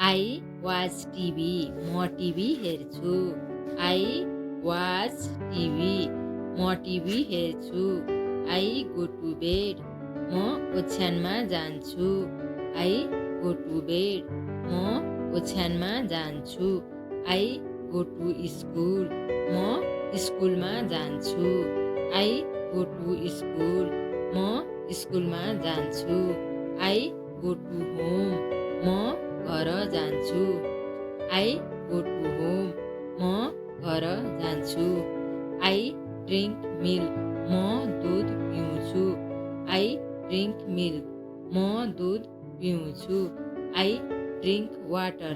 I watch TV, म TV हेर्छु। I watch TV, म टिभी हेर्छु। आई गो टु बेड, म ओछ्यानमा जान्छु। आई गो टु बेड, म ओछ्यानमा जान्छु। आई गो टु स्कुल, म स्कुलमा जान्छु। आई गो टु स्कुल, म स्कुलमा जान्छु। आई गो टु होम, म घर जान्छु। आई गो टु होम, म घर जान्छु। आई ड्रिङ्क मिल्क, म दुध पिउँछु। आई ड्रिङ्क मिल्क, म दुध पिउँछु। आई ड्रिङ्क वाटर,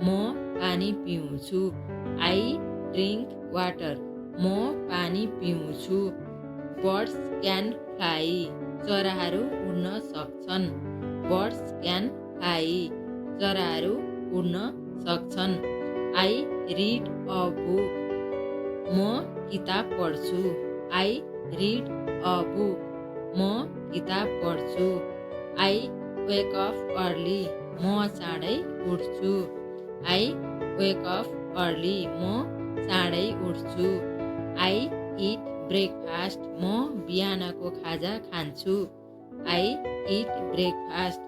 म पानी पिउँछु। आई ड्रिङ्क वाटर, म पानी पिउँछु। बर्ड्स क्यान फ्लाइ, चराहरू उड्न सक्छन्। बर्ड्स क्यान फ्लाइ, चराहरू उड्न सक्छन्। आई रिड अ बुक, म किताब पढ्छु। आई रिड अ बुक, म किताब पढ्छु। आई वेक अप अर्ली, म चाँडै उठ्छु। आई वेक अप अर्ली, म चाँडै उठ्छु। आई इट ब्रेकफास्ट, म बिहानको खाजा खान्छु। आई इट ब्रेकफास्ट,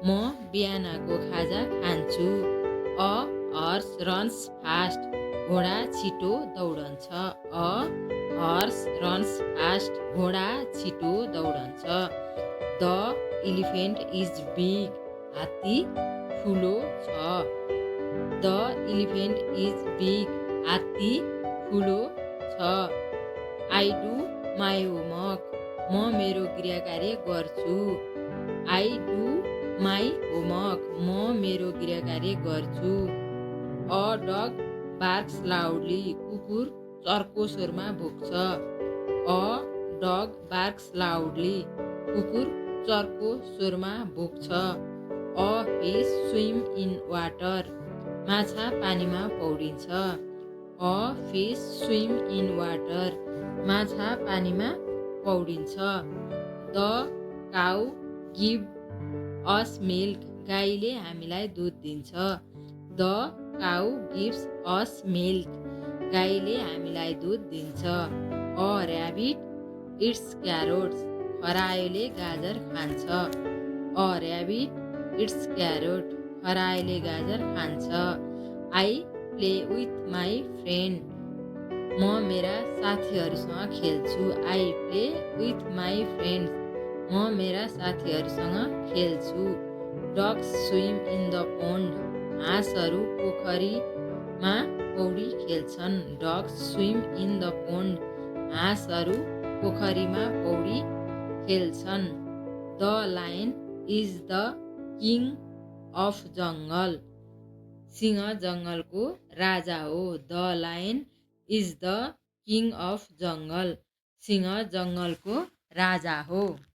म बिहानको खाजा खान्छु। अ हर्स रन्स फास्ट, घोडा छिटो दौडन्छ। अ हर्स रन्स फास्ट, घोडा छिटो दौडन्छ। द इलिफेन्ट इज बिग, हात्ती ठुलो छ। द इलिफेन्ट इज बिग, हात्ती ठुलो छ। आई डु माई होमवर्क, म मेरो गृहकार्य गर्छु। आई डु माई होमवर्क, म मेरो गृहकार्य गर्छु। अ डग बार्क्स लाउडली, कुकुर चर्को स्वरमा भुक्छ। अ डग बार्क्स लाउडली, कुकुर चर्को स्वरमा भुक्छ। A fish swim in water, माछा पानीमा पौडिन्छ। A fish swim in water, माछा पानीमा पौडिन्छ। The cow give us milk, गाईले हामीलाई दुध दिन्छ। The cow gives us milk, गाईले हामीलाई दुध दिन्छ। अ ऱ्याबिट इट्स क्यारोट्स, खरायोले गाजर खान्छ। अ ऱ्याबिट इट्स क्यारोट, खरायोले गाजर खान्छ। I play with my friend, म मेरा साथीहरूसँग खेल्छु। I play with my friends, म मेरा साथीहरूसँग खेल्छु। Dogs swim in the pond, हाँसहरू पोखरीमा पौडी खेल्छन्। Dogs swim in the pond, हाँसहरू पोखरीमा पौडी खेल्छन्। The lion is the king of jungle, सिंह जङ्गलको राजा हो। The lion is the king of jungle, सिंह जङ्गलको राजा हो।